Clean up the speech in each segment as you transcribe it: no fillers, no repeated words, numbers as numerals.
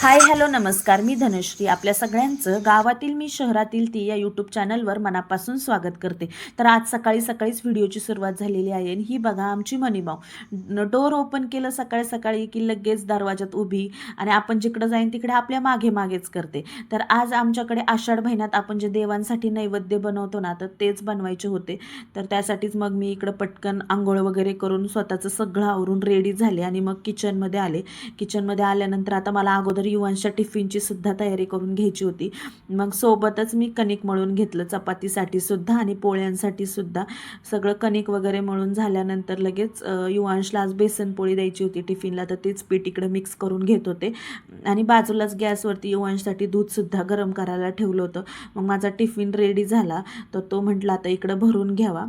Hi hello नमस्कार. मी धनश्री आपल्या सगळ्यांचं गावातील मी शहरातील ती या यूट्यूब चॅनलवर मनापासून स्वागत करते. तर आज सकाळी सकाळीच व्हिडिओची सुरुवात झालेली आहे आणि ही बघा आमची मनीमाऊ डोर ओपन केलं सकाळी सकाळी की लगेच दरवाजात उभी आणि आपण जिकडं जाईन तिकडे आपल्या मागे मागेच करते. तर आज आमच्याकडे आषाढ महिन्यात आपण जे देवांसाठी नैवेद्य बनवतो ना तर तेच बनवायचे होते. तर त्यासाठीच मग मी इकडं पटकन आंघोळ वगैरे करून स्वतःचं सगळं आवरून रेडी झाले आणि मग किचनमध्ये आले. किचनमध्ये आल्यानंतर आता मला अगोदर युवांच्या टिफिनची सुद्धा तयारी करून घ्यायची होती. मग सोबतच मी कणिक मळून घेतलं चपातीसाठी सुद्धा आणि पोळ्यांसाठी सुद्धा. सगळं कणिक वगैरे मळून झाल्यानंतर लगेच युवांशला आज बेसन पोळी द्यायची होती टिफिनला, तर तेच पीठ इकडं मिक्स करून घेत होते आणि बाजूलाच गॅसवरती युवांशसाठी दूधसुद्धा गरम करायला ठेवलं होतं. मग माझा टिफिन रेडी झाला तर तो म्हटला आता इकडं भरून घ्यावा.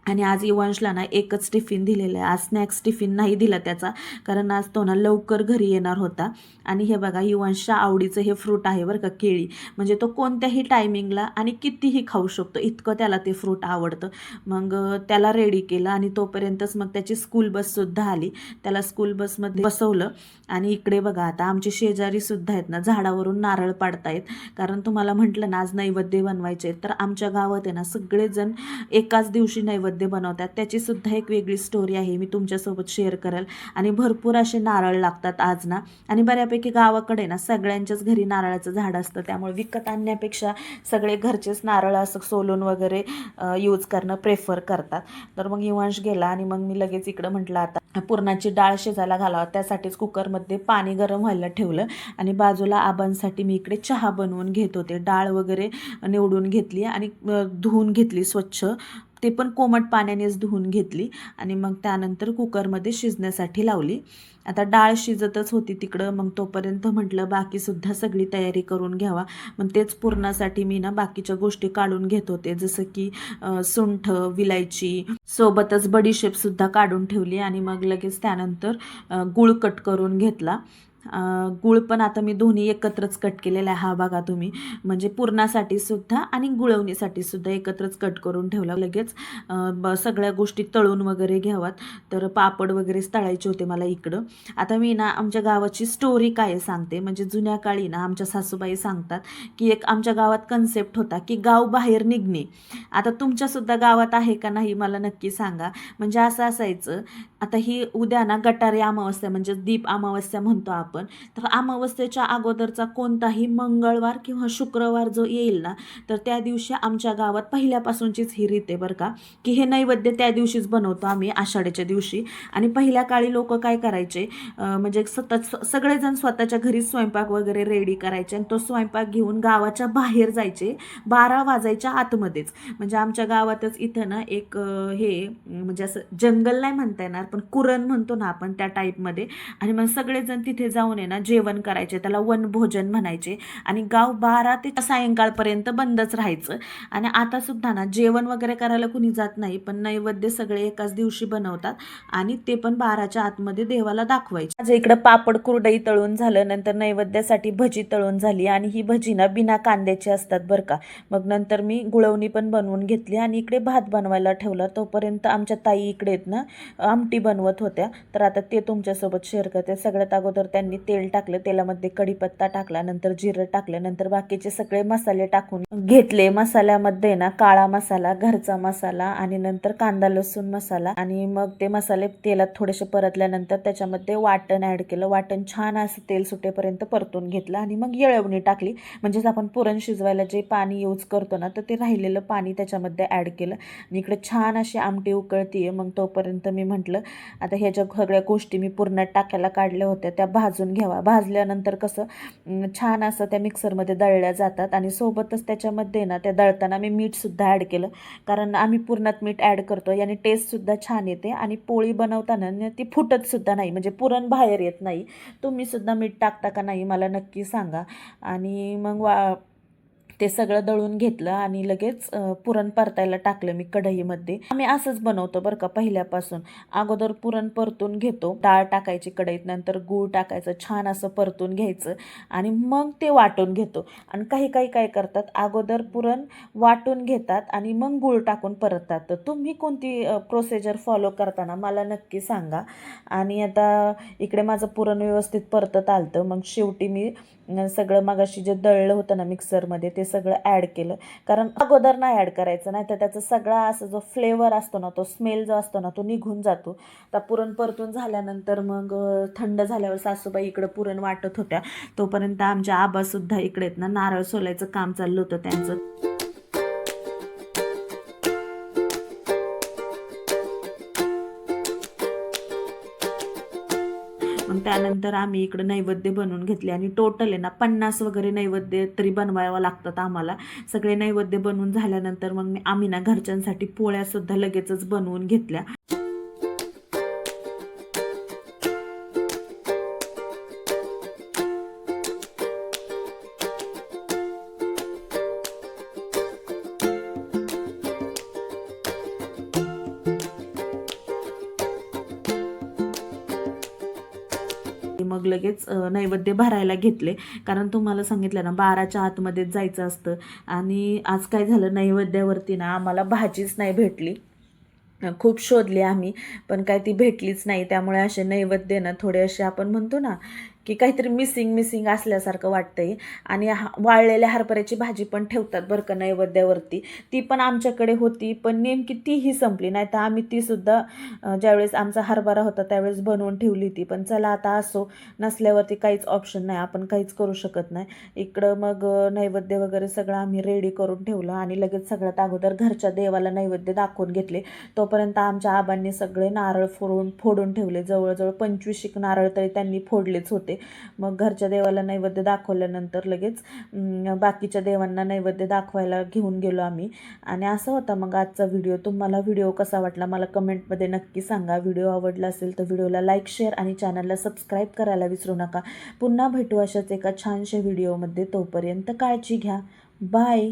आणि आज इवांशला ना एकच टिफिन दिलेलं आहे. आज स्नॅक्स टिफिन नाही दिला त्याचा, कारण आज तो ना लवकर घरी येणार होता. आणि हे बघा युवांशच्या आवडीचं हे फ्रूट आहे बरं का, केळी. म्हणजे तो कोणत्याही टायमिंगला आणि कितीही खाऊ शकतो, इतकं त्याला ते फ्रूट आवडतं. मग त्याला रेडी केलं आणि तोपर्यंतच मग त्याची स्कूल बससुद्धा आली. त्याला स्कूल बसमध्ये बसवलं. आणि इकडे बघा आता आमचे शेजारीसुद्धा आहेत ना झाडावरून नारळ पाडतायत. कारण तुम्हाला म्हटलं ना आज नैवेद्य बनवायचे, तर आमच्या गावात आहे ना सगळेजण एकाच दिवशी नैवेद्य बनवतात. त्याची सुद्धा एक वेगळी स्टोरी आहे, मी तुमच्यासोबत शेअर करेल. आणि भरपूर असे नारळ लागतात आज ना. आणि बऱ्यापैकी गावाकडे ना सगळ्यांच्याच घरी नारळाचं झाड असतं, त्यामुळे विकत आणण्यापेक्षा सगळे घरचेच नारळ असं सोलून वगैरे यूज करणं प्रेफर करतात. तर मग युवांश गेला आणि मग मी लगेच इकडं म्हटलं आता पुरणाची डाळ शिजायला घालावं. त्यासाठीच कुकरमध्ये पाणी गरम व्हायला ठेवलं आणि बाजूला आबांसाठी मी इकडे चहा बनवून घेत होते. डाळ वगैरे निवडून घेतली आणि धुवून घेतली स्वच्छ, ते पण कोमट पाण्यानेच धुवून घेतली आणि मग त्यानंतर कुकरमध्ये शिजण्यासाठी लावली. आता डाळ शिजतच होती तिकडं, मग तोपर्यंत म्हटलं बाकीसुद्धा सगळी तयारी करून घ्यावा. मग तेच पुरणासाठी मी ना बाकीच्या गोष्टी काढून घेत होते, जसं की सुंठ, विलायची, सोबतच बडीशेपसुद्धा काढून ठेवली. आणि मग लगेच त्यानंतर गूळ कट करून घेतला. गूळ पण आता मी दोन्ही एकत्रच कट केलेला आहे, हा बघा तुम्ही. म्हणजे पुरणासाठी सुद्धा आणि गुळवणीसाठी सुद्धा एकत्रच कट करून ठेवला. लगेच सगळ्या गोष्टी तळून वगैरे घ्यावात. तर पापड वगैरेच तळायचे होते मला इकडं. आता मी ना आमच्या गावाची स्टोरी काय सांगते. म्हणजे जुन्या काळी ना आमच्या सासूबाई सांगतात की एक आमच्या गावात कन्सेप्ट होता की गाव बाहेर निघणे. आता तुमच्यासुद्धा गावात आहे का नाही मला नक्की सांगा. म्हणजे असं असायचं, आता ही उद्या ना गटारी अमावस्या म्हणजे दीप अमावस्या म्हणतो आपण. तर अमावस्येच्या अगोदरचा कोणताही मंगळवार किंवा शुक्रवार जो येईल ना, तर त्या दिवशी आमच्या गावात पहिल्यापासूनचीच ही रीत आहे बरं का, की हे नैवेद्य त्या दिवशीच बनवतो आम्ही आषाढीच्या दिवशी. आणि पहिल्या काळी लोक काय करायचे, म्हणजे सगळेजण स्वतःच्या घरी स्वयंपाक वगैरे रेडी करायचे आणि तो स्वयंपाक घेऊन गावाच्या बाहेर जायचे 12 वाजायच्या आतमध्येच. म्हणजे आमच्या गावातच इथं ना एक हे म्हणजे असं जंगल नाही म्हणता येणार, पण कुरण म्हणतो ना आपण त्या टाईपमध्ये. आणि मग सगळेजण तिथे जाऊन आहे ना जेवण करायचे, त्याला वनभोजन म्हणायचे. आणि गाव 12 ते सायंकाळपर्यंत बंदच राहायचं. आणि आता सुद्धा ना जेवण वगैरे करायला कुणी जात नाही, पण नैवेद्य सगळे एकाच दिवशी बनवतात आणि ते पण 12च्या आतमध्ये देवाला दाखवायचे. माझ्या इकडं पापड कुरडई तळून झालं, नंतर नैवेद्यासाठी भजी तळून झाली. आणि ही भजी ना बिना कांद्याची असतात बरं का. मग नंतर मी गुळवणी पण बनवून घेतली आणि इकडे भात बनवायला ठेवला. तोपर्यंत आमच्या ताई इकडे आहेत ना आमटी बनवत होत्या, तर आता ते तुमच्यासोबत शेअर करते. सगळ्यात अगोदर त्यांनी तेल टाकलं, तेलामध्ये कढीपत्ता टाकला, नंतर जिरं टाकलं, नंतर बाकीचे सगळे मसाले टाकून घेतले. मसाल्यामध्ये ना काळा मसाला, घरचा मसाला आणि नंतर कांदा लसूण मसाला. आणि मग ते मसाले तेलात थोडेसे परतल्यानंतर त्याच्यामध्ये वाटण ॲड केलं. वाटण छान असं तेल सुटेपर्यंत परतून घेतलं आणि मग येळवणी टाकली. म्हणजेच आपण पुरण शिजवायला जे पाणी यूज करतो ना, तर ते राहिलेलं पाणी त्याच्यामध्ये ॲड केलं आणि इकडे छान अशी आमटी उकळतीये. मग तोपर्यंत मी म्हटलं आता ह्याच्या सगळ्या गोष्टी मी पुरणात टाकायला काढल्या होत्या त्या भाजून घ्यावा. भाजल्यानंतर कसं छान असं त्या मिक्सरमध्ये दळल्या जातात. आणि सोबतच त्याच्यामध्ये ना त्या दळताना मी मीठसुद्धा ॲड केलं, कारण आम्ही पुरणात मीठ ॲड करतो याने टेस्टसुद्धा छान येते. आणि पोळी बनवताना ती फुटतसुद्धा नाही, म्हणजे पुरण बाहेर येत नाही. तुम्हीसुद्धा मीठ टाकता का नाही मला नक्की सांगा. आणि मग ते सगळं दळून घेतलं आणि लगेच पुरण परतायला टाकलं मी कढईमध्ये. आम्ही असंच बनवतो बरं का पहिल्यापासून. अगोदर पुरण परतून घेतो, डाळ टाकायची कढईत, नंतर गूळ टाकायचं, छान असं परतून घ्यायचं आणि मग ते वाटून घेतो. आणि काही काही काय करतात, अगोदर पुरण वाटून घेतात आणि मग गूळ टाकून परततात. तर तुम्ही कोणती प्रोसिजर फॉलो करताना मला नक्की सांगा. आणि आता इकडे माझं पुरण व्यवस्थित परतत आलतं. मग शेवटी मी सगळं मगाशी जे दळलं होतं ना मिक्सरमध्ये ते सगळं ॲड केलं. कारण अगोदर नाही ॲड करायचं, नाही तर त्याचा सगळा असा जो फ्लेवर असतो ना, तो स्मेल जो असतो ना तो निघून जातो. आता पुरण परतून झाल्यानंतर मग थंड झाल्यावर सासूबाई इकडं पुरण वाटत होत्या. तोपर्यंत आमच्या आबासुद्धा इकडे आहेत ना, नारळ सोलायचं काम चाललं होतं त्यांचं. मग त्यानंतर आम्ही इकडं नैवेद्य बनवून घेतले आणि टोटल आहे ना 50 वगैरे नैवेद्य तरी बनवावं लागतात आम्हाला. सगळे नैवेद्य बनवून झाल्यानंतर मग आम्ही ना घरच्यांसाठी पोळ्यासुद्धा लगेचच बनवून घेतल्या. मग लगेच नैवेद्य भरायला घेतले. कारण तुम्हाला सांगितलं ना 12च्या आतमध्येच जायचं असतं. आणि आज काय झालं, नैवेद्यावरती ना आम्हाला भाजीच नाही भेटली. खूप शोधले आम्ही, पण काय ती भेटलीच नाही. त्यामुळे असे नैवेद्य ना थोडे असे आपण म्हणतो ना की काहीतरी मिसिंग मिसिंग असल्यासारखं वाटतंय. आणि वाळलेल्या हरभऱ्याची भाजी पण ठेवतात बरं का नैवेद्यावरती. ती पण आमच्याकडे होती, पण नेमकी तीही संपली. नाही तर आम्ही तीसुद्धा ज्यावेळेस आमचा हरभरा होता त्यावेळेस बनवून ठेवली होती. पण चला आता असो, नसल्यावरती काहीच ऑप्शन नाही, आपण काहीच करू शकत नाही. इकडं मग नैवेद्य वगैरे सगळं आम्ही रेडी करून ठेवलं आणि लगेच सगळ्यात अगोदर घरच्या देवाला नैवेद्य दाखवून घेतले. तोपर्यंत आमच्या आबांनी सगळे नारळ फोडून ठेवले. जवळजवळ 25 नारळ तरी त्यांनी फोडलेच होते. मग घरच्या देवाला नैवेद्य दाखवल्यानंतर लगेच बाकीच्या देवांना नैवेद्य दाखवायला घेऊन गेलो आम्ही. आणि असा होता मग आजचा व्हिडिओ. तुम्हाला व्हिडिओ कसा वाटला मला कमेंटमध्ये नक्की सांगा. व्हिडिओ आवडला असेल तर व्हिडिओला लाईक, शेअर आणि चॅनलला सबस्क्राईब करायला विसरू नका. पुन्हा भेटू अशाच एका छानशा व्हिडिओमध्ये. तोपर्यंत काळजी घ्या. बाय.